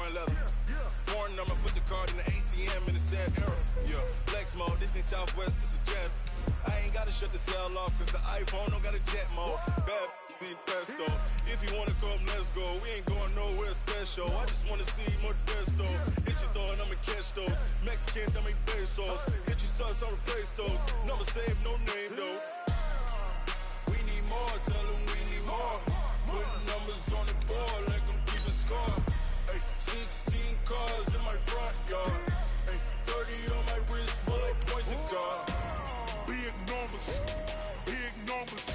leather. Foreign number, put the card in the ATM in the sad era. Yeah, flex mode, this ain't Southwest, this is jet. I ain't gotta shut the cell off, cause the iPhone don't got a jet mode. Bad be pesto. If you wanna come, let's go. We ain't going nowhere special. I just wanna see more desto. Hit your throw and I'ma catch those. Mexican, dummy pesos. Hit your sus, I'll replace those. Number save, no name though. We need more, tell them we need more. Putting numbers on the board, like them keep a score. Ay, 16 cars in my front yard. Ay, 30 on my wrist, bullet points a car. Big numbers, big numbers.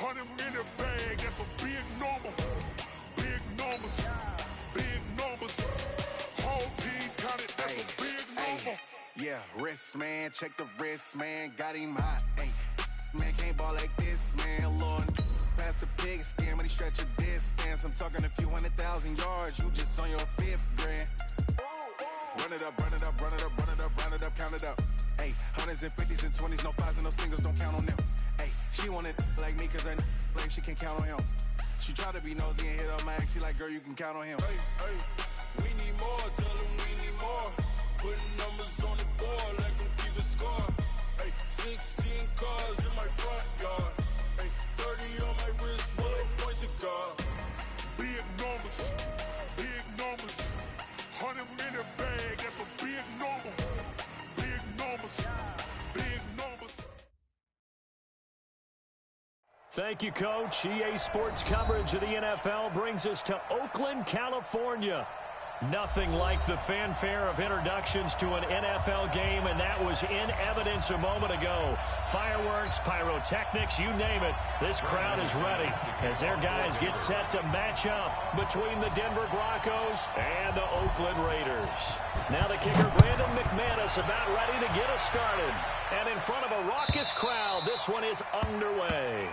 100 in the bag, that's a big number. Big numbers, big numbers. Whole team counted, that's a big number. Yeah, wrist man, check the wrist man, got him hot. Ay, man can't ball like this, man. Lord, past the pig skin when he stretch a distance. I'm talking a few 100,000 yards, you just on your 5th grand. Run it up, run it up, run it up, run it up, run it up, count it up. Ay, hundreds and 50s and 20s, no 5s and no singles, don't count on them. Ay, she wanted like me cause I like she can count on him. She tried to be nosy and hit up my ex, she like, girl, you can count on him. Hey, hey, we need more, tell them we need more. Putting numbers on the board, like them keep a score. Hey, 16 cars in my front yard. Hey, 30 on my wrist, bullet points a car. Big numbers, big numbers. 100 in the bag, that's a big number. Big numbers, big numbers. Thank you, Coach. EA Sports coverage of the NFL brings us to Oakland, California. Nothing like the fanfare of introductions to an NFL game, and that was in evidence a moment ago. Fireworks, pyrotechnics, you name it. This crowd is ready as their guys get set to match up between the Denver Broncos and the Oakland Raiders. Now the kicker, Brandon McManus, about ready to get us started. And in front of a raucous crowd, this one is underway.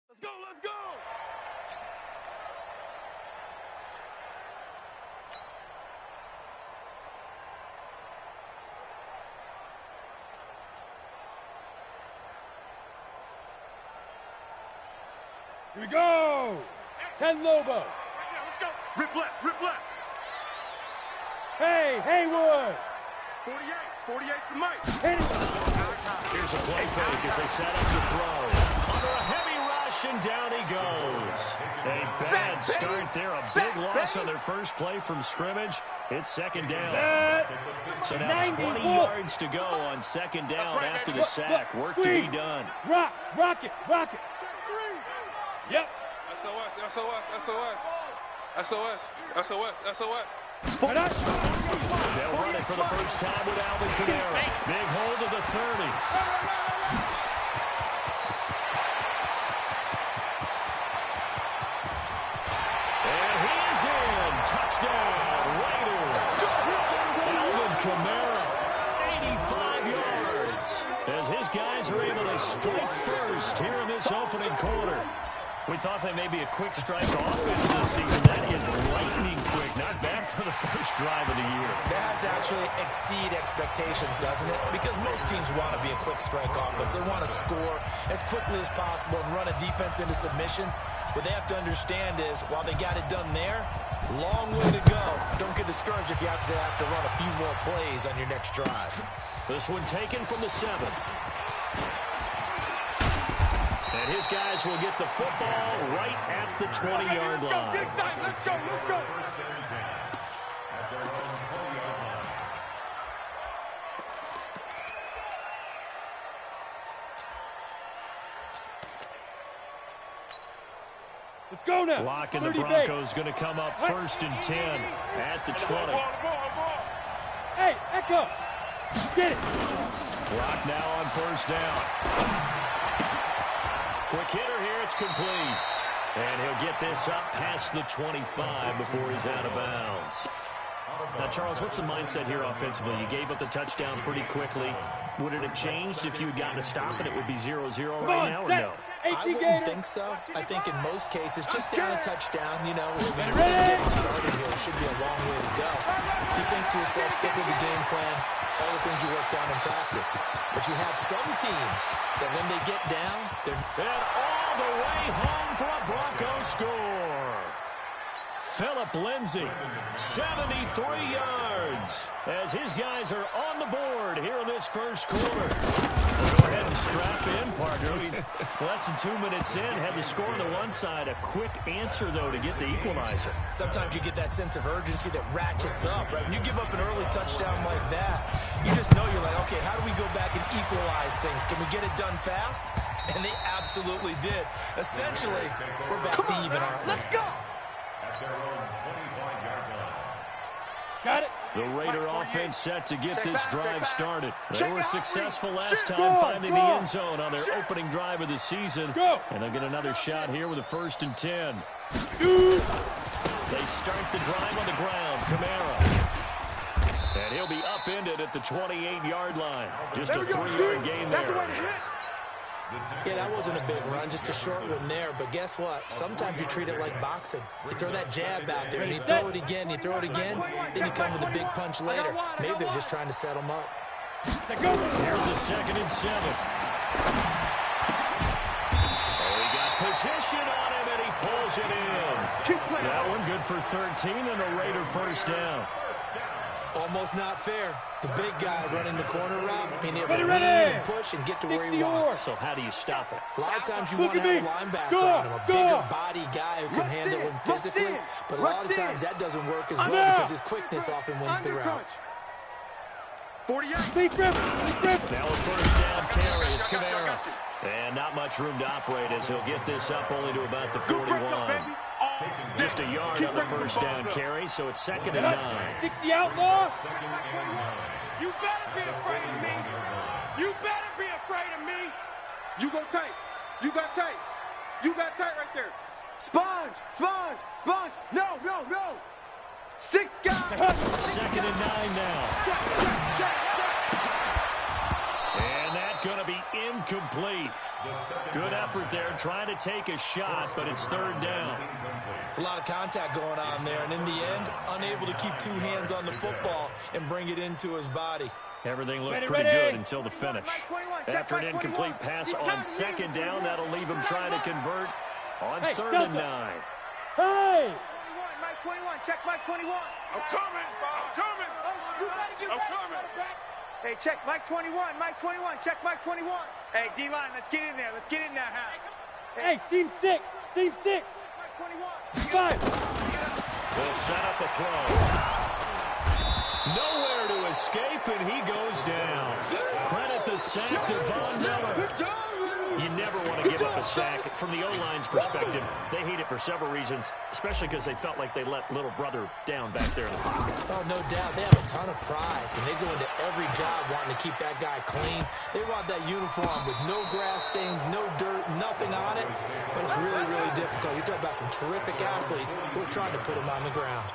Let's go, let's go! Here we go! 10 Lobo. Right now, let's go. Rip left, rip left. Hey, Haywood. 48 for Mike. Hit it. Here's a play fake as they set up to throw. Under a heavy rush, and down he goes. A bad start there. A big loss on their first play from scrimmage. It's second down. So now 20 yards to go on second down after the sack. Work to be done. Rock it. Yep. SOS. They'll run it for the first time with Alvin Kamara. Big hold of the 30. And he's in. Touchdown, Raiders. Alvin Kamara, 85 yards. As his guys are able to strike first here in this opening quarter. We thought they may be a quick strike offense this season. That is lightning quick. Not bad for the first drive of the year. That has to actually exceed expectations, doesn't it? Because most teams want to be a quick strike offense. They want to score as quickly as possible and run a defense into submission. What they have to understand is, while they got it done there, long way to go. Don't get discouraged if you have to run a few more plays on your next drive. This one taken from the 7. And his guys will get the football right at the 20-yard line. Let's go. Let's go now. Lock and the Broncos going to come up first and 10 at the 20. Hey, Echo. Get it. Lock now on first down. Quick hitter here. It's complete. And he'll get this up past the 25 before he's out of bounds. Now, Charles, what's the mindset here offensively? You gave up the touchdown pretty quickly. Would it have changed if you had gotten a stop and it would be 0-0 right now, or no? I wouldn't think so. I think in most cases, just down a touchdown, you know, I mean, we're just getting started here. It should be a long way to go. You think to yourself, stick with the game plan, all the things you worked on in practice. But you have some teams that when they get down, they're... And all the way home for a Broncos score. Phillip Lindsay, 73 yards, as his guys are on the board here in this first quarter. Go ahead and strap in, partner. Less than 2 minutes in, had the score on the one side. A quick answer, though, to get the equalizer. Sometimes you get that sense of urgency that ratchets up, right? When you give up an early touchdown like that, you just know you're like, okay, how do we go back and equalize things? Can we get it done fast? And they absolutely did. Essentially, we're back to even, aren't we? Let's go! Got it. The Raider offense set to get this drive started. They were successful last time finding the end zone on their opening drive of the season. And they'll get another shot here with a 1st and 10. They start the drive on the ground. Kamara. And he'll be upended at the 28-yard line. Just a 3-yard gain there. That's the way to hit. Yeah, that wasn't a big run, just a short one there. But guess what? Sometimes you treat it like boxing. You throw that jab out there, and you throw it again, you throw it again, then you come with a big punch later. Maybe they're just trying to set them up. Here's a 2nd and 7. Oh, he got position on him, and he pulls it in. That one good for 13 and a Raider first down. Almost not fair. The big guy running the corner route, being able to lean and push and get to where he wants. So how do you stop it? A lot of times you want to have a linebacker on him, a bigger body guy who can handle him physically. But a lot of times that doesn't work as well because his quickness often wins the route. 48. Now a first down carry. It's Kamara. And not much room to operate as he'll get this up only to about the 41. Just a yard on the first down carry, so it's 2nd and 9. 60 outlaws. You better be afraid of me. You better be afraid of me. You go tight. You got tight. You got tight right there. Sponge. No. 6 guys. 2nd and 9 now. Check. And that's going to be incomplete. Good effort there, trying to take a shot, but it's 3rd down. It's a lot of contact going on there, and in the end, unable to keep 2 hands on the football and bring it into his body. Everything looked pretty good until the finish. After an incomplete pass on 2nd down, that'll leave him trying to convert on 3rd and 9. Hey! Mike 21, check Mike 21. I'm coming. Hey, check Mike 21, check Mike 21. Hey, D-line, let's get in there, huh? Hey, seam 6. Mike 21. 5. They'll set up a throw. Nowhere to escape, and he goes down. Credit the sack to Von Miller. You never want to give up a sack. From the O-line's perspective, they hate it for several reasons, especially because they felt like they let little brother down back there in the pocket. Oh, no doubt. They have a ton of pride, and they go into every job wanting to keep that guy clean. They want that uniform with no grass stains, no dirt, nothing on it, but it's really, really difficult. You're talking about some terrific athletes who are trying to put him on the ground.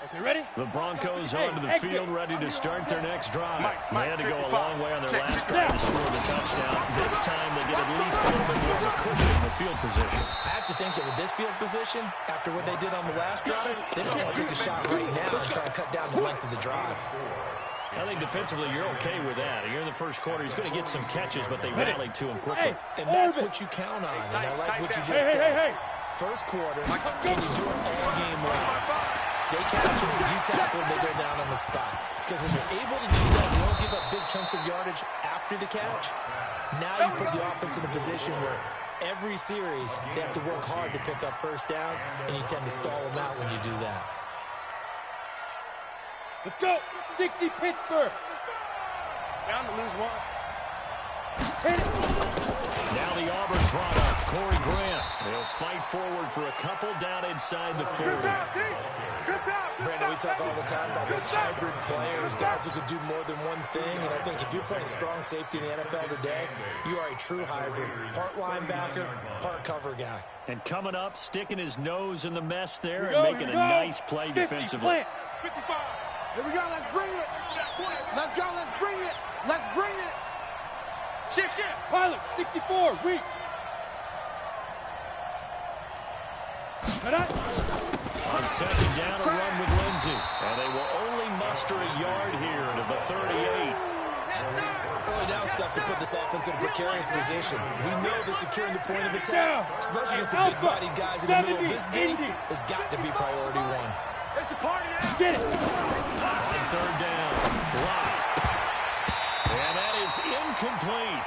Okay, ready? The Broncos onto the field, ready to start their next drive. They had to go a long way on their last drive to score the touchdown. This time they get at least a little bit more of a cushion in the field position. I have to think that with this field position, after what they did on the last drive, they don't want to take a shot right now and try to cut down the length of the drive. I think defensively you're okay with that. You're in the first quarter. He's going to get some catches, but they rallied to him quickly. And that's what you count on, and I like what you just said. First quarter, and you do it all game long. They catch him, you tackle him, they go down on the spot. Because when you're able to do that, you don't give up big chunks of yardage after the catch. Now you put the offense in a position where every series they have to work hard to pick up first downs, and you tend to stall them out when you do that. Let's go. 60 Pittsburgh. Down to lose 1. Hit it. Now the Auburn product, Corey Grant. They'll fight forward for a couple down inside the 40. Good job, D. Good job, D. Brandon, we talk all the time about those hybrid players, guys who could do more than one thing. And I think if you're playing strong safety in the NFL today, you are a true hybrid. Part linebacker, part cover guy. And coming up, sticking his nose in the mess there and making a nice play defensively. 55. Here we go. Let's bring it. Let's go. Let's bring it. Let's bring it. Shift. Pilot, 64, weak. On second down, a run with Lindsey. And they will only muster a yard here to the 38. Early down stuff to put this offense in a precarious position. We know that securing the point of attack, especially against the big-bodied guys in the middle of this D, has got to be priority one. It's a party now. Get it. On third down, block. And that is incomplete.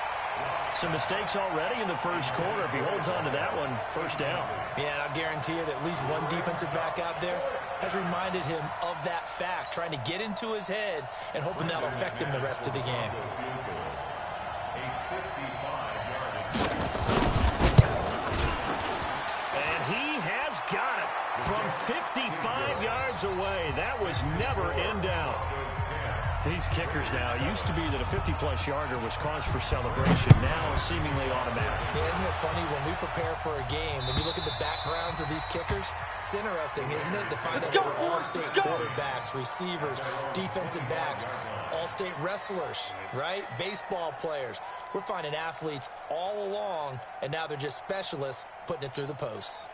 Some mistakes already in the first quarter. If he holds on to that one, first down. Yeah, and I'll guarantee you that at least one defensive back out there has reminded him of that fact, trying to get into his head and hoping that'll affect him the rest of the game. And he has got it from 55 yards away. That was never in doubt. These kickers now, it used to be that a 50-plus yarder was cause for celebration. Now seemingly automatic. Yeah, isn't it funny when we prepare for a game, when you look at the backgrounds of these kickers, it's interesting, isn't it, to find out they're all-state quarterbacks, receivers, defensive backs, all-state wrestlers, right? Baseball players. We're finding athletes all along, and now they're just specialists putting it through the posts.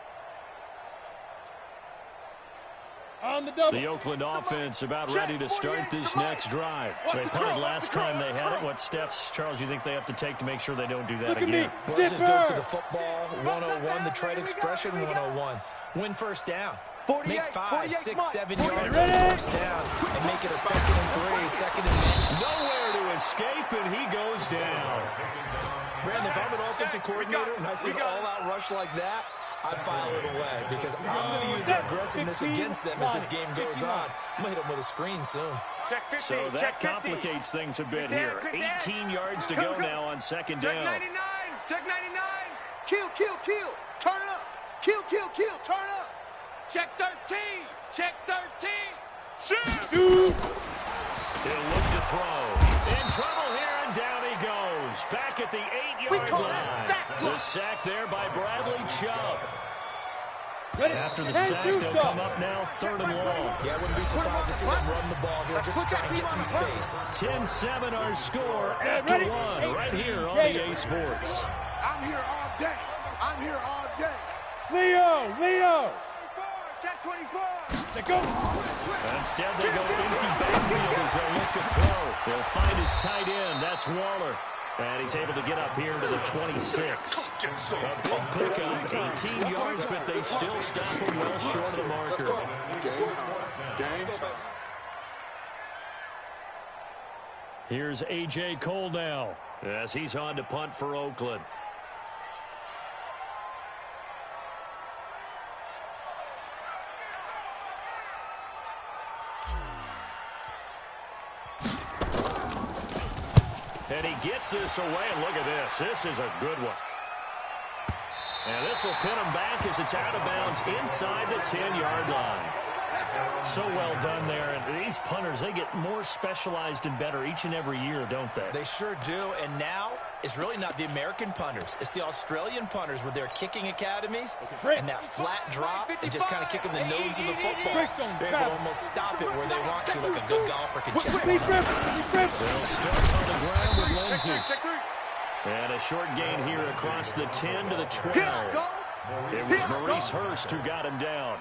The Oakland offense about ready to start this next drive. They punted last time they had it. What steps, Charles, you think they have to take to make sure they don't do that again? Well, let's just go to the football 101, the trade expression 101. Win first down. Make 5, 6, 7 yards on first down and make it a 2nd and 3, 2nd and many. Nowhere to escape, and he goes down. Brandon, if I'm an offensive coordinator and I see an all-out rush like that, I file it away because I'm going to use their aggressiveness against them as this game goes on. I'm going to hit them with a screen soon. So that complicates things a bit here. 18 yards to go now on second down. Check 99. Kill. Turn it up. Kill. Turn up. Check 13. Check 13. Shoot. He'll look to throw. In trouble here, and down he goes. Back at the 8-yard line. The sack there by Bradley Chubb. After the sack, they'll come up now 3rd and long. Yeah, I wouldn't be surprised to see them run the ball here just to try and get some space. 10-7 our score after one right here on EA Sports. I'm here all day. Leo. Check 24. They go. Instead, they go empty backfield as they look to throw. They'll find his tight end. That's Waller. And he's able to get up here to the 26. A big pickup, 18 yards, but they still stop him well short of the marker. Here's A.J. Cole now as he's on to punt for Oakland. And he gets this away, and look at this. This is a good one. And this will pin him back as it's out of bounds inside the 10-yard line. So well done there. And these punters, they get more specialized and better each and every year, don't they? They sure do. And now it's really not the American punters. It's the Australian punters with their kicking academies and that flat drop and just kind of kicking the nose of the football. They're able to almost stop it where they want to, like a good golfer can check. They'll start on the ground with Lindsey. And a short gain here across the 10 to the 12. It was Maurice Hurst who got him down.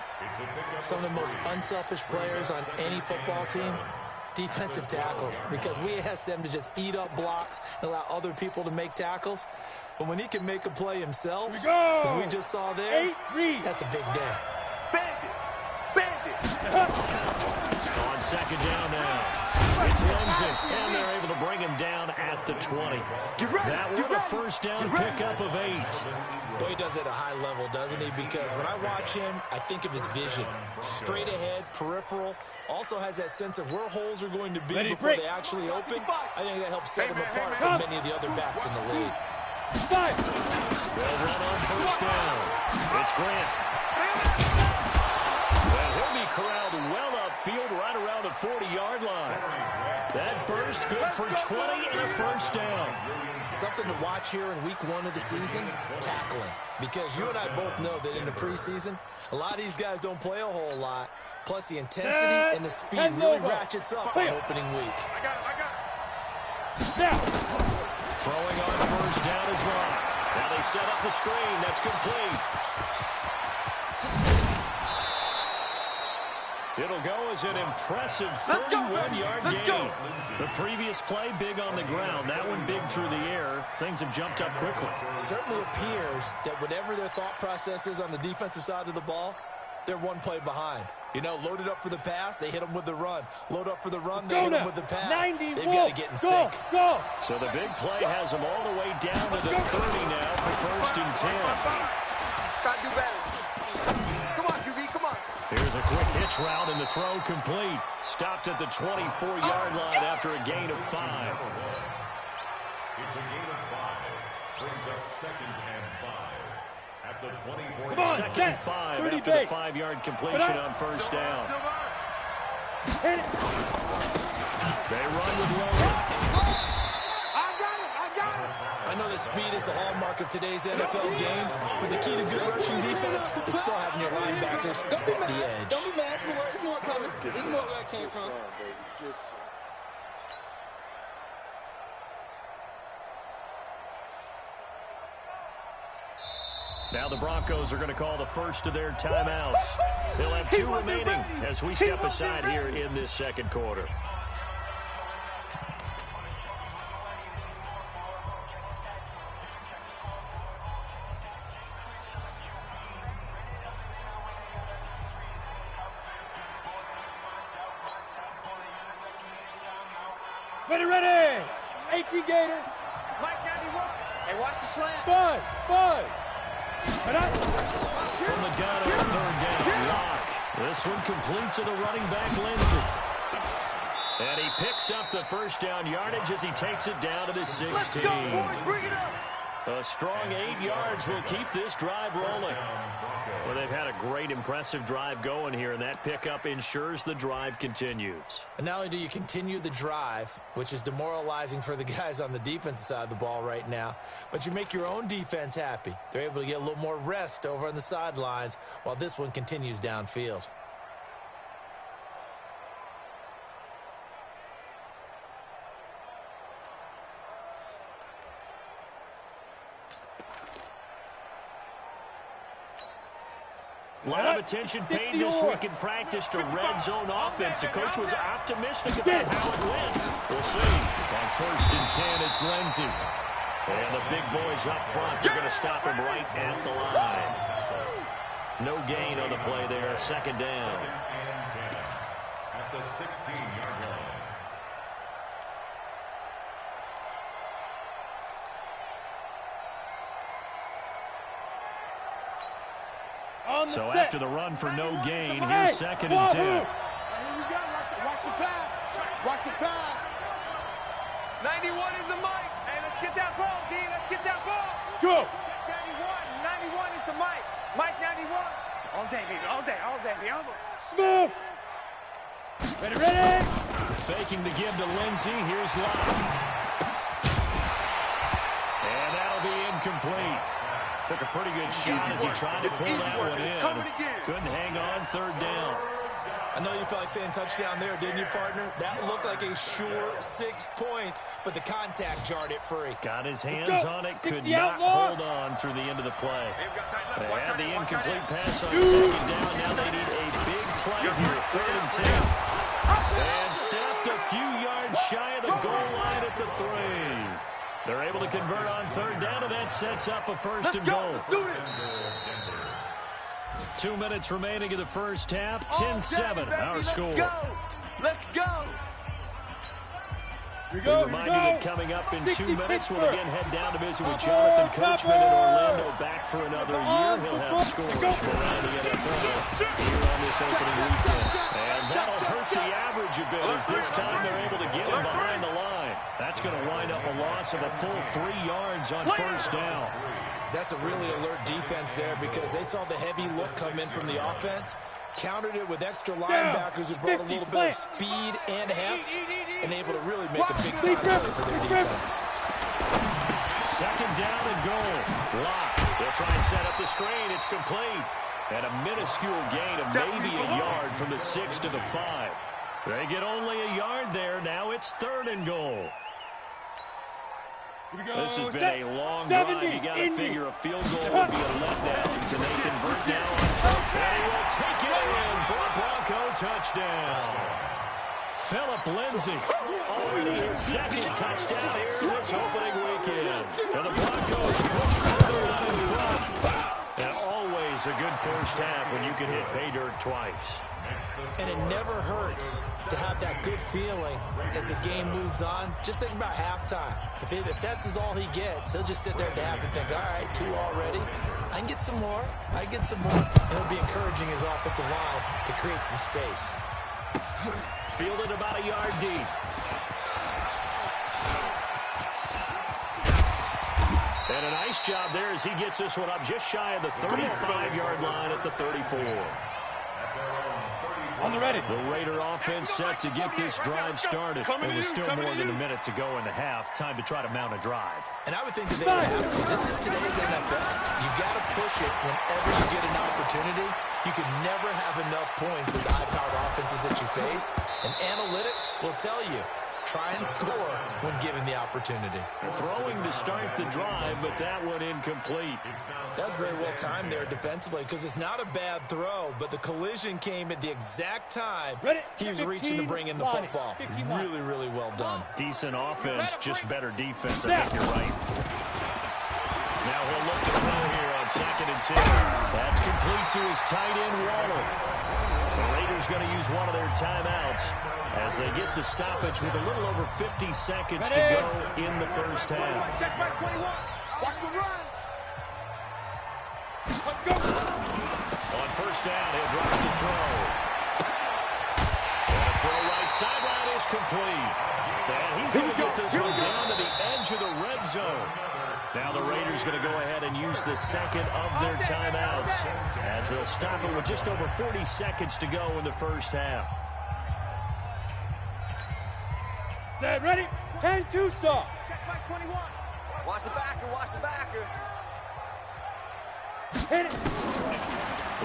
Some of the most unselfish players on any football team, defensive tackles, because we ask them to just eat up blocks and allow other people to make tackles. But when he can make a play himself, as we just saw there, that's a big day. Bandit. On second down now. It's Lindsey, and they're able to bring him down at the 20. That was a first down pickup of 8. Boy, he does it at a high level, doesn't he? Because when I watch him, I think of his vision. Straight ahead, peripheral. Also has that sense of where holes are going to be before they actually open. I think that helps set him apart from many of the other backs in the league. They'll run on first down. It's Grant. Well, he'll be corralled well up 40-yard line. That burst good for 20 and a first down. Something to watch here in week 1 of the season, tackling. Because you and I both know that in the preseason, a lot of these guys don't play a whole lot. Plus the intensity and the speed really ratchets up on opening week. I got it. Now. Throwing on first down is Locke. Now they set up the screen. That's complete. It'll go as an impressive 31-yard gain. The previous play, big on the ground. That one big through the air. Things have jumped up quickly. It certainly appears that whatever their thought process is on the defensive side of the ball, they're one play behind. You know, loaded up for the pass, they hit them with the run. Load up for the run, they hit them with the pass. They've got to get in sync. So the big play has them all the way down to the 30 now for first and 10. Got to do better. Come on, QB, come on. Here's a quick hitch route, and the throw complete. Stopped at the 24-yard line after a gain of 5. It's a gain of 5. Brings up 2nd and 5. At the 24. Second and 5 after the 5-yard completion on first down. They run with Logan. I got it. I know that speed is the hallmark of today's NFL game, but the key to good rushing defense is still having your linebackers set the edge. Don't be mad. It's more coming. This is more where I came from. Now the Broncos are going to call the first of their timeouts. They'll have 2 remaining as we step aside here in this second quarter. Ready. 18 Gator. Mike 91. Hey, watch the slant. 5. From the gun on third down, Locke. This one complete to the running back, Lindsey. And he picks up the first down yardage as he takes it down to the 16. Let's go, boys. Bring it up. A strong 8 yards will keep this drive rolling. Well, they've had a great, impressive drive going here, and that pickup ensures the drive continues. And not only do you continue the drive, which is demoralizing for the guys on the defensive side of the ball right now, but you make your own defense happy. They're able to get a little more rest over on the sidelines while this one continues downfield. A lot of attention paid this week in practice to red zone offense. The coach was optimistic about how it went. We'll see. On first and 10, it's Lindsey. And the big boys up front, they're going to stop him right at the line. No gain on the play there. Second down. At the 16-yard line. So after the run for no gain, here's second and 10. Here we go. Watch the pass. Watch the pass. 91 is the mic. Hey, let's get that ball, D. Let's get that ball. Go. 91 is the mic. Mike 91. All day, baby. All day, baby. Smooth. Ready. Faking the give to Lindsey. Here's Locke. And that'll be incomplete. Took a pretty good shot as he tried to pull that one in. Couldn't hang on third down. I know you felt like saying touchdown there, didn't you, partner? That looked like a sure 6 points, but the contact jarred it free. Got his hands on it, could not hold on through the end of the play. They had the incomplete pass on second down. Now they need a big play here, third and 10. And stepped a few yards shy of the goal line at the 3. They're able to convert on third down, and that sets up a first and goal. Let's do this. 2 minutes remaining in the first half. 10-7, our score. Let's go. We remind you that coming up in 2 minutes, we'll again head down to visit with Jonathan Coachman in Orlando, back for another year. He'll have scores from around the NFL here on this opening weekend. And that'll hurt the average a bit as this time they're able to get him behind the line. That's going to wind up a loss of a full 3 yards on first down. That's a really alert defense there because they saw the heavy look come in from the offense. Countered it with extra linebackers who brought a little bit of speed and heft and able to really make a big-time play for their defense. Second down and goal. Lock. They'll try and set up the screen. It's complete. And a minuscule gain of maybe a yard from the 6 to the 5. They get only a yard there. Now it's 3rd and goal. This has been a long drive. You got to figure a field goal would be a letdown. Can they convert now? They will take it in for a Bronco touchdown. Phillip Lindsay already his 2nd touchdown here this opening weekend. And the Broncos push further out in front. And always a good first half when you can hit pay dirt twice. And it never hurts to have that good feeling as the game moves on. Just think about halftime. If that's all he gets, he'll just sit there at the half and think, all right, 2 already. I can get some more. I can get some more. And he'll be encouraging his offensive line to create some space. Fielded about a yard deep. And a nice job there as he gets this one up just shy of the 35-yard line at the 34. On the ready. The Raider offense set to get this drive started. And with still more than a minute to go in the half, time to try to mount a drive. And I would think that they would have to. This is today's NFL. You got to push it whenever you get an opportunity. You can never have enough points with the high-powered offenses that you face. And analytics will tell you, try and score when given the opportunity. Throwing to start the drive, but that one incomplete. That's very well timed there defensively because it's not a bad throw, but the collision came at the exact time he was reaching to bring in the football. Really, really well done. Decent offense, just better defense. I think you're right. Now he'll look to throw here on 2nd and 2. That's complete to his tight end, Waller. The Raiders going to use one of their timeouts as they get the stoppage with a little over 50 seconds to go in the first half. Check back 21. Watch the run. Let's go. On first down, he'll drop the throw. And the throw right sideline is complete. And he's going to get this one down to the edge of the red zone. Now the Raiders going to go ahead and use the 2nd of their timeouts as they'll stop it with just over 40 seconds to go in the first half. Set, ready, 10-2 stop. Check back 21. Watch the backer, watch the backer. Hit it.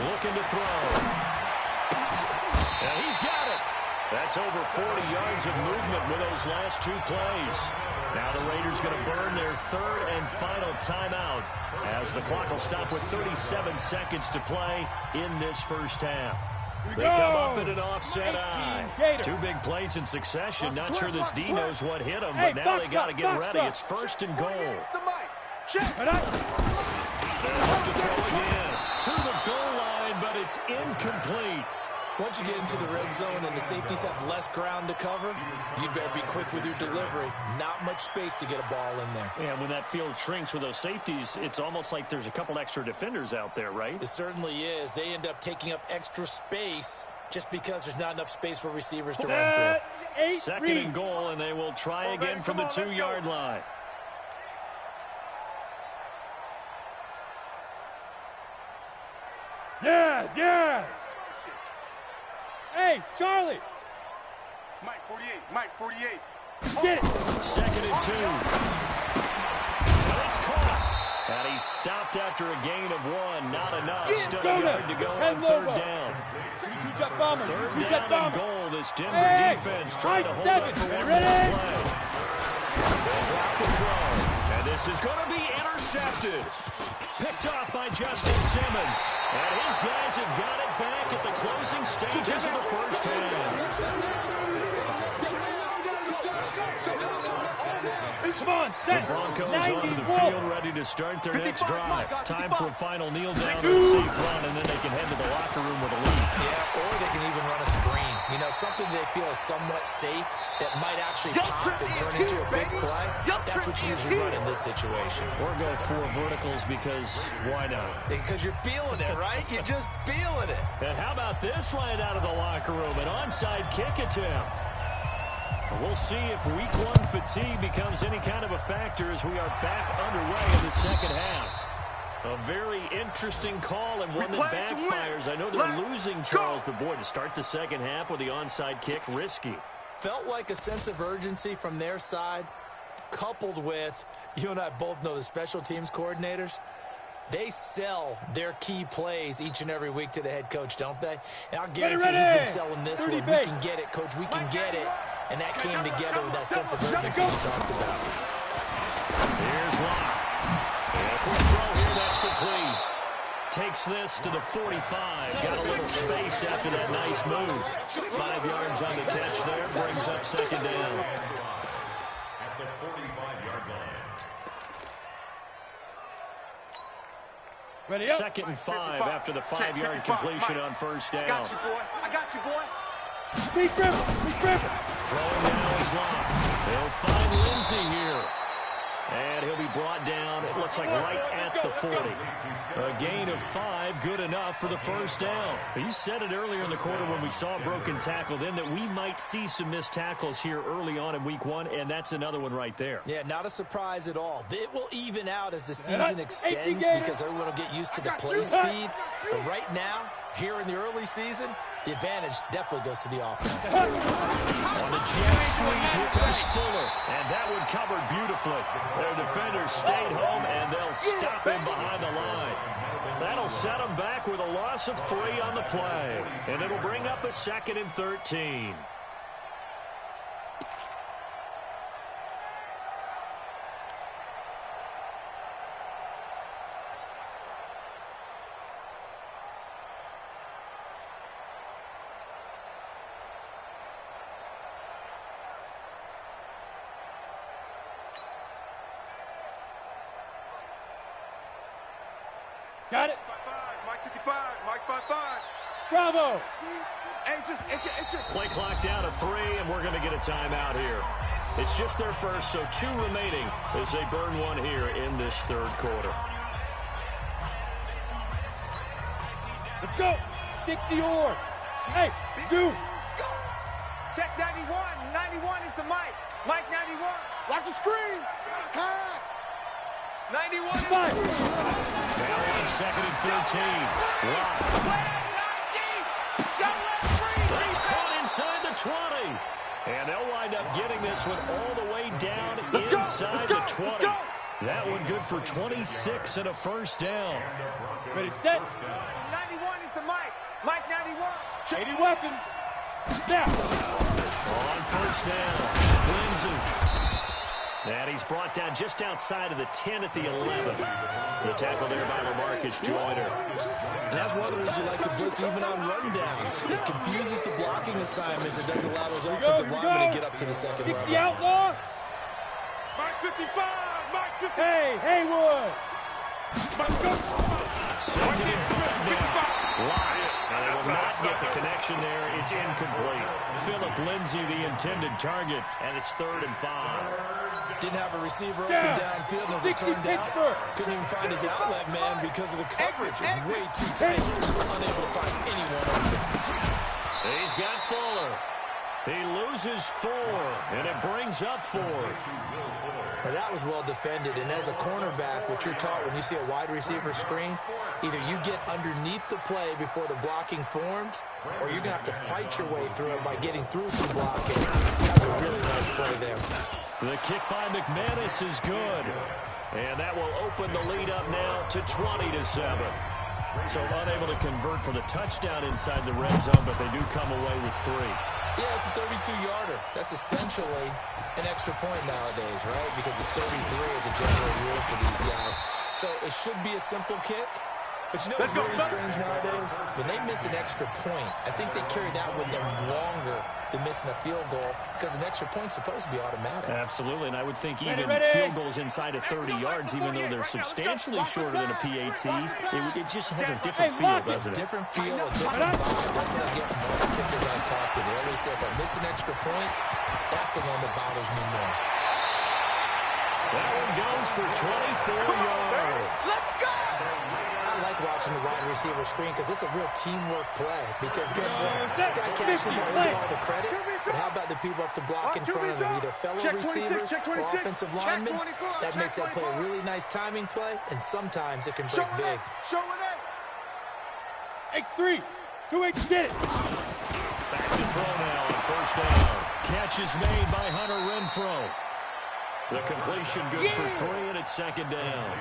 Looking to throw. And he's got it. That's over 40 yards of movement with those last 2 plays. Now the Raiders going to burn their 3rd and final timeout as the clock will stop with 37 seconds to play in this first half. They come up in an offset eye. 2 big plays in succession. Not sure this D knows what hit them, but now they got to get ready. It's 1st and goal. They'll have to throw again to the goal line, but it's incomplete. Once you get into the red zone and the safeties have less ground to cover, you better be quick with your delivery. Not much space to get a ball in there. Yeah, when that field shrinks with those safeties, it's almost like there's a couple extra defenders out there, right? It certainly is. They end up taking up extra space just because there's not enough space for receivers to run through. 2nd and goal, and they will try again from the 2-yard line. Yes, yes. Hey, Charlie. Mike 48, Mike 48. Get it. 2nd and 2. And it's caught. And he stopped after a gain of 1. Not enough. Still a yard to go on 3rd down. 3rd down and goal. This Denver defense trying to hold up for one more play. They'll drop the throw. And this is going to be intercepted. Picked off by Justin Simmons. And his guys have got it back at the closing stages of the first half. Come on, set. The Broncos onto the field ready to start their next drive. Time for a final kneel down and a safe run, and then they can head to the locker room with a lead. Yeah, or they can even run a screen. You know, something they feel is somewhat safe that might actually pop and turn into a big play. That's what you usually run in this situation. Or go 4 verticals because why not? Because you're feeling it, right? You're just feeling it. And how about this right out of the locker room? An onside kick attempt. We'll see if week 1 fatigue becomes any kind of a factor as we are back underway in the second half. A very interesting call and one that backfires. I know they're losing, Charles, but boy, to start the second half with the onside kick, risky. Felt like a sense of urgency from their side, coupled with, you and I both know the special teams coordinators, they sell their key plays each and every week to the head coach, don't they? And I'll guarantee he's been selling this one. We can get it, coach. We can get it. And that came together with that sense of urgency you talked about. Here's Locke. And a quick throw here. That's complete. Takes this to the 45. Got a little space after that nice move. 5 yards on the catch there. Brings up second down. At the 45-yard line. Ready up. Second and 5 after the 5-yard completion on first down. I got you, boy. I got you, boy. Big Griffin. Big Griffin. Throwing now is Locke. They'll find Lindsey here. And he'll be brought down, it looks like right at the 40. A gain of 5, good enough for the first down. You said it earlier in the quarter when we saw a broken tackle then that we might see some missed tackles here early on in week 1, and that's another one right there. Yeah, not a surprise at all. It will even out as the season extends because everyone will get used to the play speed. But right now, here in the early season, the advantage definitely goes to the offense. On the jet sweep, here comes Fuller. And that one covered beautifully. Their defenders stayed home, and they'll stop him behind the line. That'll set him back with a loss of 3 on the play. And it'll bring up a 2nd and 13. Got it. Mike 55. Mike 55. Bravo. Hey, it's just. Play clock down to 3, and we're going to get a timeout here. It's just their first, so 2 remaining as they burn one here in this third quarter. Let's go. 60 or. Hey, dude. Check 91. 91 is the Mike. Mike 91. Watch the screen. Pass. 91 is Five. Now on 2nd and 13. Locke. That's caught inside the 20. And they'll wind up getting this one all the way down inside the 20. That one good for 26 and a first down. Ready, set. 91 is the Mike. Mike 91. 80 weapon. Snap. On first down, Lindsey. And he's brought down just outside of the 10 at the 11. The tackle there by Marcus Joyner. And that's one of the reasons you like to blitz even on rundowns. It confuses the blocking assignments. It doesn't allow those offensive linemen to get up to the second 60 level. outlaw. Mike 55. Mike 55. Hey, Haywood. Second and 5 now. Locke. And they will not get the connection there. It's incomplete. Philip Lindsay, the intended target, and it's 3rd and 5. Didn't have a receiver open downfield, and as it turned out, couldn't even find his outlet man because of the coverage. It was way too tight. Unable to find anyone open. He's got Fuller. He loses 4, and it brings up 4th. Now that was well defended, and as a cornerback, what you're taught when you see a wide receiver screen, either you get underneath the play before the blocking forms, or you're going to have to fight your way through it by getting through some blocking. That was a really nice play there. The kick by McManus is good. And that will open the lead up now to 20-7. So unable to convert for the touchdown inside the red zone, but they do come away with 3. Yeah, it's a 32-yarder. That's essentially an extra point nowadays, right? Because it's 33 as a general rule for these guys. So it should be a simple kick. But you know what's really strange nowadays? When they miss an extra point, I think they carry that with them longer than missing a field goal because an extra point's supposed to be automatic. Absolutely, and I would think even field goals inside of 30 yards, even though they're substantially shorter than a PAT, it just has a different feel, doesn't it? Different feel, a different vibe. That's what I get from all the kickers I talk to. They always say if I miss an extra point, that's the one that bothers me more. That one goes for 24 yards. Let's go! like watching the wide receiver screen because it's a real teamwork play. Because guess what? The guy catching the ball, he'll get all the credit. But how about the people up to block in front of him, either fellow receivers or offensive linemen? That makes that play a really nice timing play, and sometimes it can break big. X3, 2X, get it. Back to throw now on first down. Catch is made by Hunter Renfrow. The completion good for 3, and it's second down.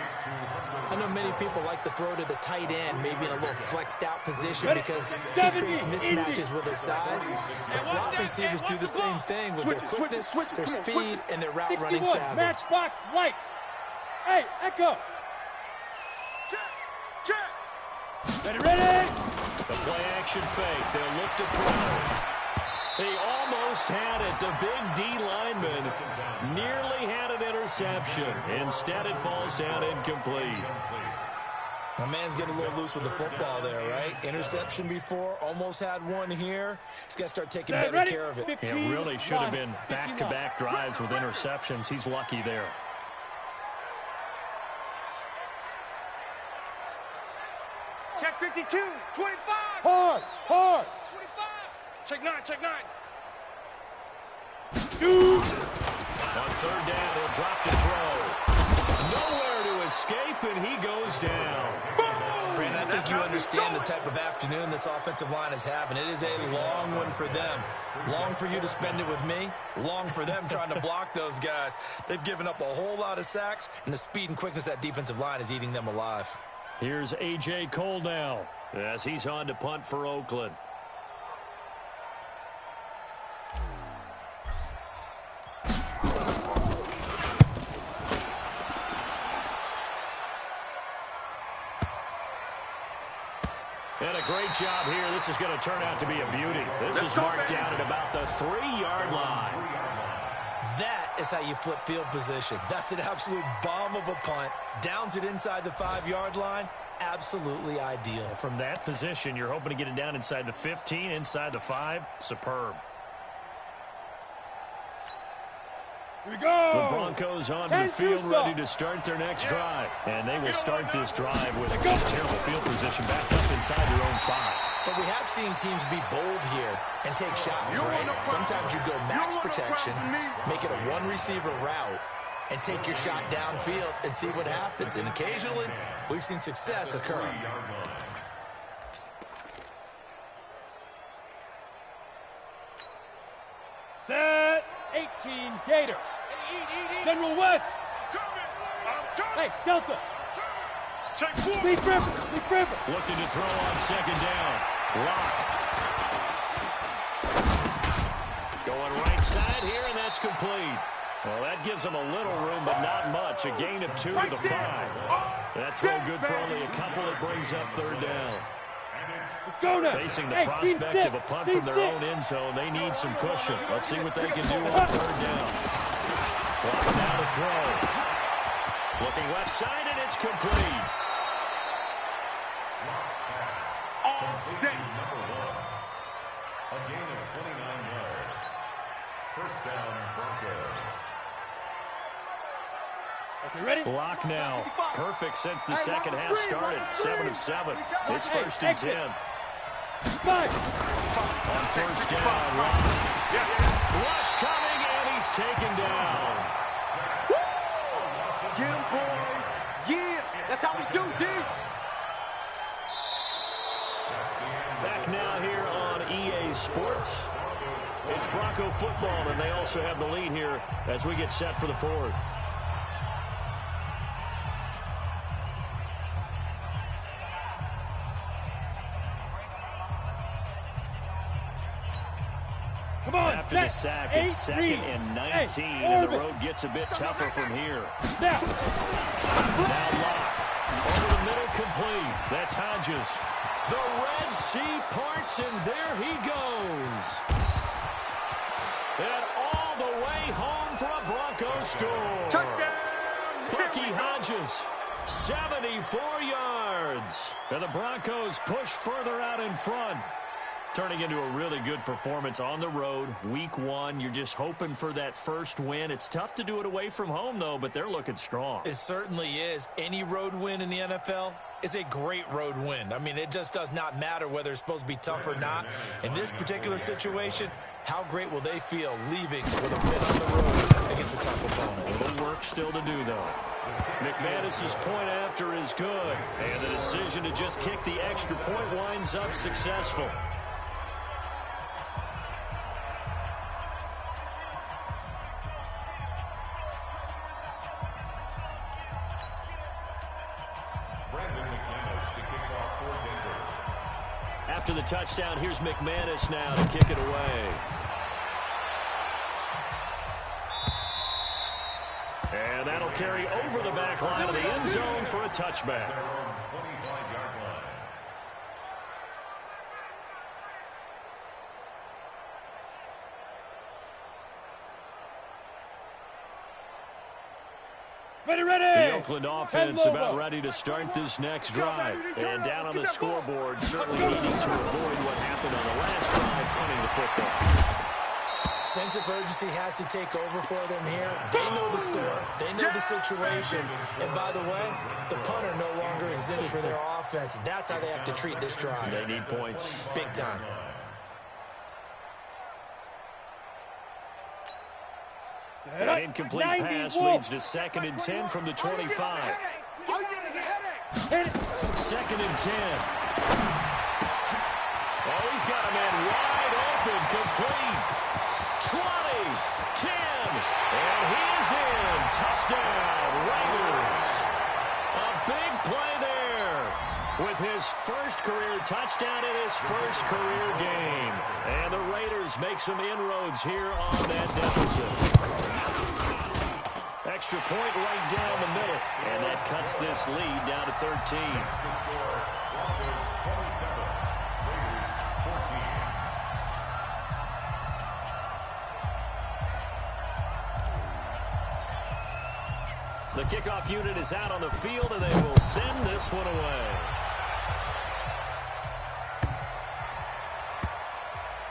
I know many people like to throw to the tight end, maybe in a little flexed out position because he creates mismatches with his size. The slot receivers do the same thing with their quickness, their speed, and their route running savvy. Matchbox lights. Hey, Echo. Ready, ready. The play action fake. They'll look to throw. He almost had it. The big D lineman nearly had an interception. Instead, it falls down incomplete. My man's getting a little loose with the football there, right? Interception before, almost had one here. He's got to start taking better care of it. It really should have been back-to-back drives with interceptions. He's lucky there. Check 52, 25. Hard, hard. 25. Check 9, check 9. Shoot. On third down, he'll drop to throw. Nowhere to escape, and he goes down. Brandon, I think you understand the type of afternoon this offensive line is having. It is a long one for them. Long for you to spend it with me. Long for them trying to block those guys. They've given up a whole lot of sacks, and the speed and quickness of that defensive line is eating them alive. Here's A.J. Cole now as he's on to punt for Oakland. And a great job here. This is going to turn out to be a beauty. This is marked down at about the 3-yard line. That is how you flip field position. That's an absolute bomb of a punt. Downs it inside the 5-yard line. Absolutely ideal. From that position, you're hoping to get it down inside the 15, inside the 5. Superb. Here we go. The Broncos onto the field, ready to start their next drive. And they will start this drive with terrible field position back up inside their own 5. But we have seen teams be bold here and take shots, right? Sometimes you go max protection, make it a one-receiver route, and take your shot downfield and see what happens. And occasionally, we've seen success occur. Set 18 Gator. General West. Hey, Delta. Leaf River. Leaf River. Looking to throw on second down. Lock. Going right side here, and that's complete. Well, that gives them a little room, but not much. A gain of 2 to the 5. That throw good for only a couple. It brings up third down. Let's go now. Facing the prospect of a punt from their own end zone, they need some cushion. Let's see what they can do on third down. Block now to throw. Looking left side, and it's complete. A gain of 29 yards. First down, Broncos. Okay, ready? Block now. Perfect since the second half started. 7 of 7. It's first and 10. 5. On first down, rush coming, and he's taken down. Get him, boys. Yeah, that's how we do, D. Back now here on EA Sports. It's Bronco football, and they also have the lead here as we get set for the 4th. Come on, after the sack, it's second and 19, and the road gets a bit tougher from here. Now Lock. Over the middle, complete. That's Hodges. The Red Sea parts, and there he goes. And all the way home for a Broncos score. touchdown. Bucky Hodges, 74 yards. And the Broncos push further out in front. Turning into a really good performance on the road, week 1. You're just hoping for that first win. It's tough to do it away from home, though, but they're looking strong. It certainly is. Any road win in the NFL is a great road win. I mean, it just does not matter whether it's supposed to be tough or not. In this particular situation, how great will they feel leaving with a win on the road against a tough opponent? A little work still to do, though. McManus's point after is good, and the decision to just kick the extra point winds up successful. After the touchdown, here's McManus now to kick it away. And that'll carry over the back line of the end zone for a touchback. The Oakland offense about ready to start this next drive. And down on the scoreboard, certainly needing to avoid what happened on the last drive, punting the football. Sense of urgency has to take over for them here. They know the score. They know the situation. And by the way, the punter no longer exists for their offense. That's how they have to treat this drive. They need points. Big time. An incomplete pass leads to 2nd and 10 from the 25. 2nd and 10. Oh, he's got a man wide open, complete. 20, 10, and he is in. Touchdown, Raiders. A big play there with his first career touchdown in his first career game. And the Raiders make some inroads here on that deficit. Extra point right down the middle, and that cuts this lead down to 13. The kickoff unit is out on the field, and they will send this one away.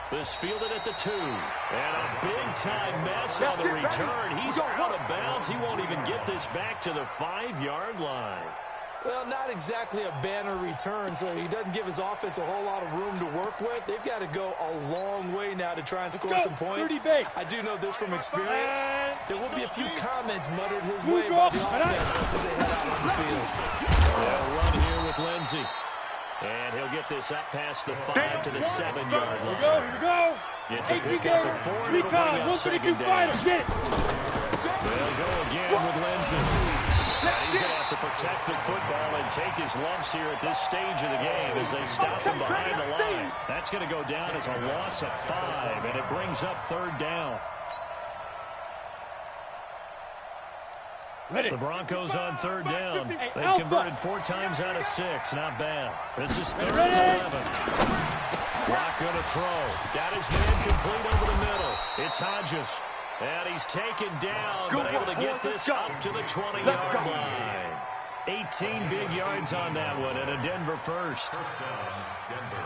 This fielded at the 2. And a big-time mess on the return. He's out of bounds. He won't even get this back to the 5-yard line. Well, not exactly a banner return, so he doesn't give his offense a whole lot of room to work with. They've got to go a long way now to try and score some points. I do know this from experience. There will be a few comments muttered his way by the offense as they head out on the field. They'll run here with Lindsey. And he'll get this up past the 5 to the 7-yard line. Here we go. It's a pickup of 4, and it'll bring up 2nd down. They'll go again with Lindsey. And he's going to have to protect the football and take his lumps here at this stage of the game as they stop him behind the line. That's going to go down as a loss of 5, and it brings up 3rd down. The Broncos on 3rd down. They've converted 4 times out of 6. Not bad. This is 3rd and 11. Rock going to throw. Got his man complete over the middle. It's Hodges. And he's taken down, but able to get this up to the 20-yard line. 18 big yards on that one, and a Denver first. First down, Denver.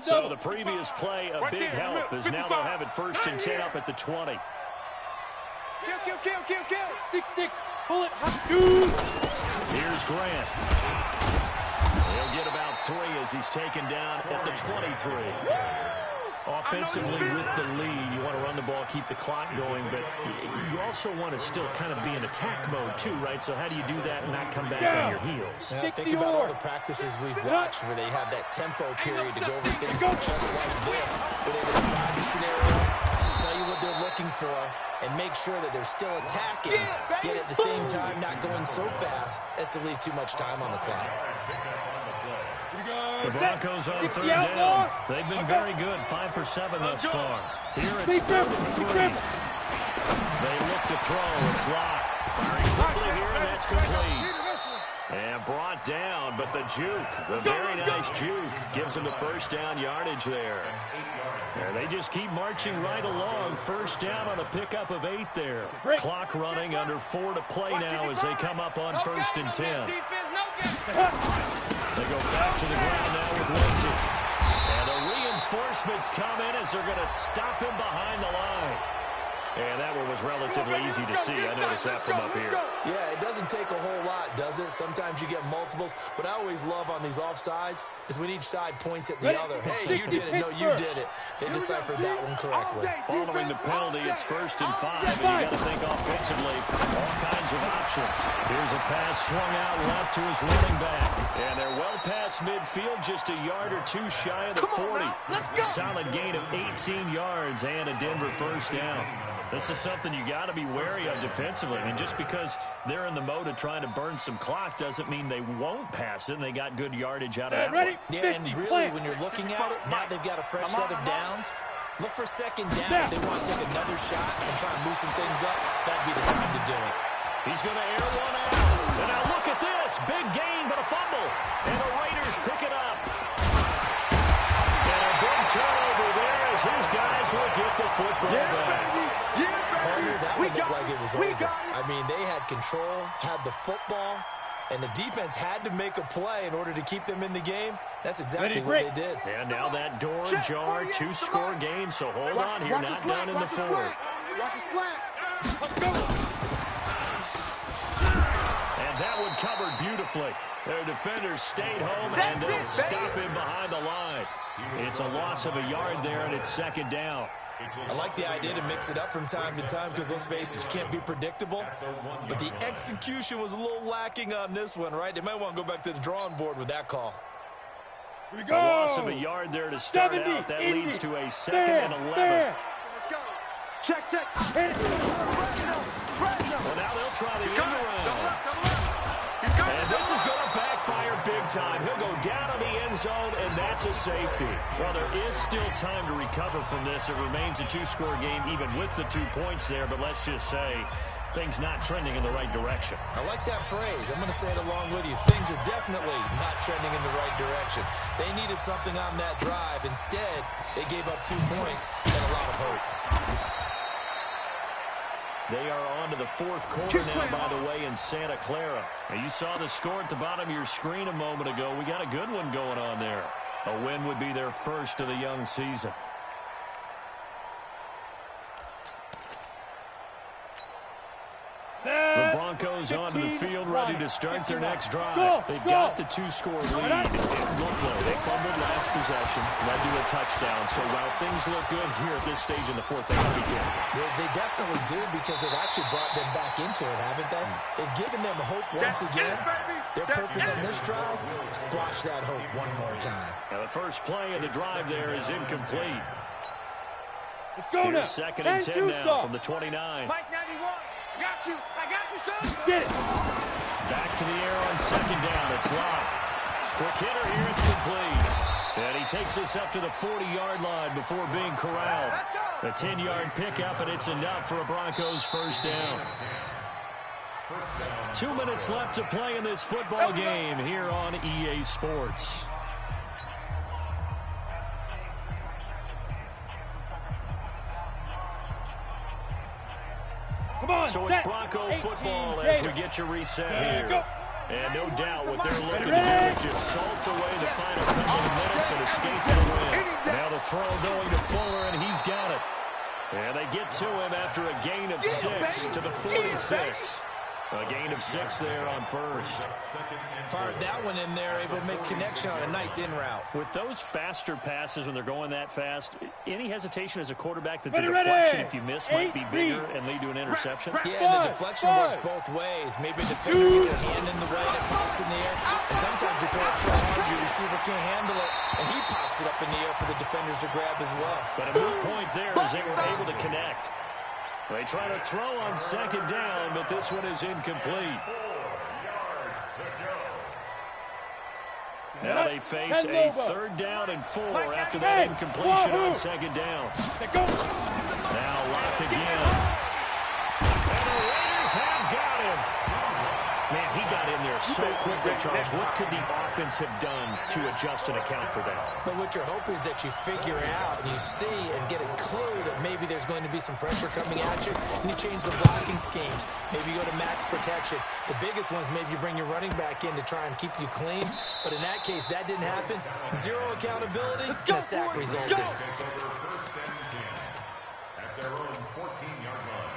So the previous play, a big help, as now they'll have it 1st and 10 up at the 20. Kill. 6-6. Pull it. Shoot. Here's Grant. He'll get about 3 as he's taken down at the 23. Offensively with the lead, you want to run the ball, keep the clock going, but you also want to still kind of be in attack mode too, right? So how do you do that and not come back on your heels? Yeah, think about all the practices we've watched where they have that tempo period to go over things just like this, where they describe the scenario, tell you what they're looking for, and make sure that they're still attacking, yet at the same time not going so fast as to leave too much time on the clock. The Broncos on 3rd down. They've been very good, 5 for 7 thus far. Here it's 3rd and 3. They look to throw. It's Locke. Firing quickly here, and that's complete. And brought down but the juke, the very nice juke, gives him the first down yardage there. And they just keep marching right along. First down on a pickup of 8 there. Clock running, under 4 to play now as they come up on 1st and 10. They go back to the ground now with Lindsey. And the reinforcements come in as they're going to stop him behind the line. And that one was relatively easy to see. I noticed that from up here. Yeah, it doesn't take a whole lot, does it? Sometimes you get multiples. What I always love on these offsides is when each side points at the other. Hey, you did it. No, you did it. They deciphered that one correctly. Following the penalty, it's 1st and 5. And you got to think offensively, all kinds of options. Here's a pass swung out left to his running back. And they're well past midfield, just a yard or two shy of the 40. Solid gain of 18 yards and a Denver first down. This is something you got to be wary of defensively. And just because they're in the mode of trying to burn some clock doesn't mean they won't pass it, and they got good yardage out of that one. Yeah, and really, when you're looking at it, now they've got a fresh set of downs. Look for second down if they want to take another shot and try and loosen things up. That'd be the time to do it. He's going to air one out. And now look at this. Big gain, but a fumble. And the Raiders pick it up. And a big turnover there as his guys will get the football back. That one looked like it was over. I mean, they had control, had the football, and the defense had to make a play in order to keep them in the game. That's exactly what they did. And now that door ajar, 2-score game, so hold on here, not done in the 4th. Watch the slant. Let's go. And that one covered beautifully. Their defenders stayed home, and they'll stop him behind the line. It's a loss of a yard there, and it's 2nd down. I like the idea to mix it up from time to time because, let's face it, you can't be predictable. But the execution was a little lacking on this one, right? They might want to go back to the drawing board with that call. Here we go. A loss of a yard there to start out. That leads to a 2nd and 11. Let's go. Check. Well, now they'll try the end around. And this is going to backfire big time. He'll go down to the end zone, and that's a safety. Well, there is still time to recover from this. It remains a 2-score game, even with the 2 points there. But let's just say things not trending in the right direction. I like that phrase. I'm going to say it along with you. Things are definitely not trending in the right direction. They needed something on that drive. Instead, they gave up 2 points and a lot of hope. They are on to the 4th quarter now, by the way, in Santa Clara. And you saw the score at the bottom of your screen a moment ago. We got a good one going on there. A win would be their first of the young season. The Broncos onto the field, ready to start their next drive. They've got the 2-score lead. It looked like they fumbled last possession, led to a touchdown. So while things look good here at this stage in the 4th, they got to be careful. They definitely do, because they've actually brought them back into it, haven't they? They've given them hope once again. Their purpose on this drive, squash that hope one more time. Now the first play of the drive there is incomplete. Let's go now. 2nd and 10 now from the 29. Mike 91. I got you, son. Get it. Back to the air on 2nd down. It's locked. Quick hitter here. It's complete. And he takes this up to the 40-yard line before being corralled. A 10-yard pickup, and it's enough for a Broncos first down. 2 minutes left to play in this football game here on EA Sports. So it's Bronco football as we get you reset here. And no doubt what they're looking to do is just salt away the final couple of minutes and escape the win. Now the throw going to Fuller, and he's got it. And they get to him after a gain of 6 to the 46. A gain of 6 there on first. Fired that one in there, able to make connection on a nice in route. With those faster passes when they're going that fast, any hesitation as a quarterback that the deflection, if you miss, might be bigger and lead to an interception? Yeah, and the deflection works both ways. Maybe the defender gets a hand in the way and it pops in the air. And sometimes you throw it so hard your receiver can't handle it, and he pops it up in the air for the defenders to grab as well. But a moot point there as they were able to connect. They try to throw on 2nd down, but this one is incomplete. Now they face a 3rd down and 4 after that incompletion on 2nd down. Now locked again. And the Raiders have got him. Man, he got in there so quickly, Charles. What could the offense have done to adjust and account for that? But what you're hoping is that you figure out and you see and get a clue that maybe there's going to be some pressure coming at you, and you change the blocking schemes. Maybe you go to max protection. The biggest one is maybe you bring your running back in to try and keep you clean. But in that case, that didn't happen. Zero accountability, and a sack resulted. First and 10 at their own 14-yard line.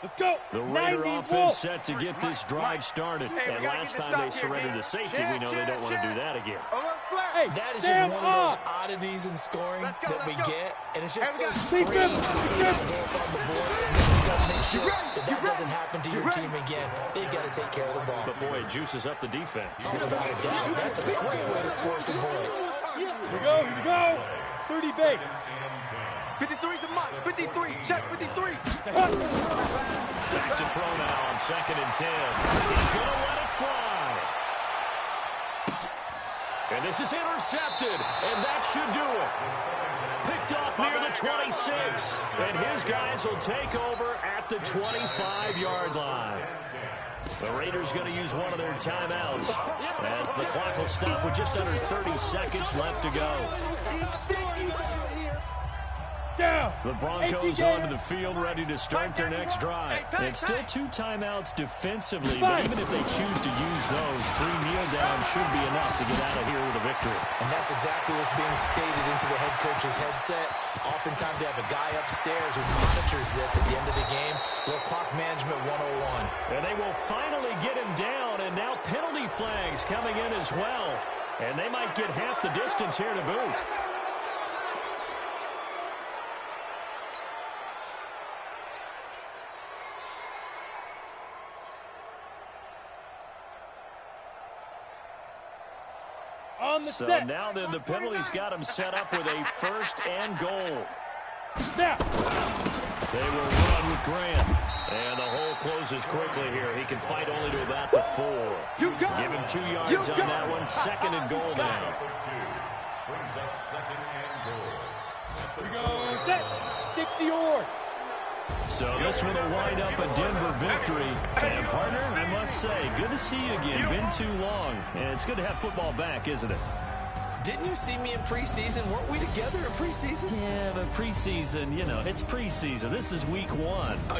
Let's go. The Raider offense set to get this drive started. And last time they surrendered to safety, we know they don't want to do that again. Hey, that is just one of those oddities in scoring that we get. And it's just so strange to see that go up on the board. And then you got to make sure that doesn't happen to your team again. They've got to take care of the ball. But, boy, it juices up the defense. Oh, without a doubt. That's a great way to score some points. Here we go. 30 base. 53 is the mark. 53. Check 53. Back to throw now on 2nd and 10. He's going to let it fly. And this is intercepted, and that should do it. Picked off near the 26, and his guys will take over at the 25-yard line. The Raiders going to use one of their timeouts as the clock will stop with just under 30 seconds left to go. The Broncos onto the field, ready to start their next drive. And still 2 timeouts defensively, but even if they choose to use those, 3 kneel downs should be enough to get out of here with a victory. And that's exactly what's being stated into the head coach's headset. Oftentimes they have a guy upstairs who monitors this at the end of the game. Little clock management 101. And they will finally get him down, and now penalty flags coming in as well. And they might get half the distance here to boot. So now then, the penalty's got him set up with a 1st and goal. Now. They will run with Grant. And the hole closes quickly here. He can fight only to about the 4. Give him 2 yards on that one. 2nd and goal now. Brings up 2nd and goal. Here we go. Set. 60-yard. So this one will wind up a Denver victory. And, partner, I must say, good to see you again. Been too long. And it's good to have football back, isn't it? Didn't you see me in preseason? Weren't we together in preseason? Yeah, but preseason, you know, it's preseason. This is week 1. Oh,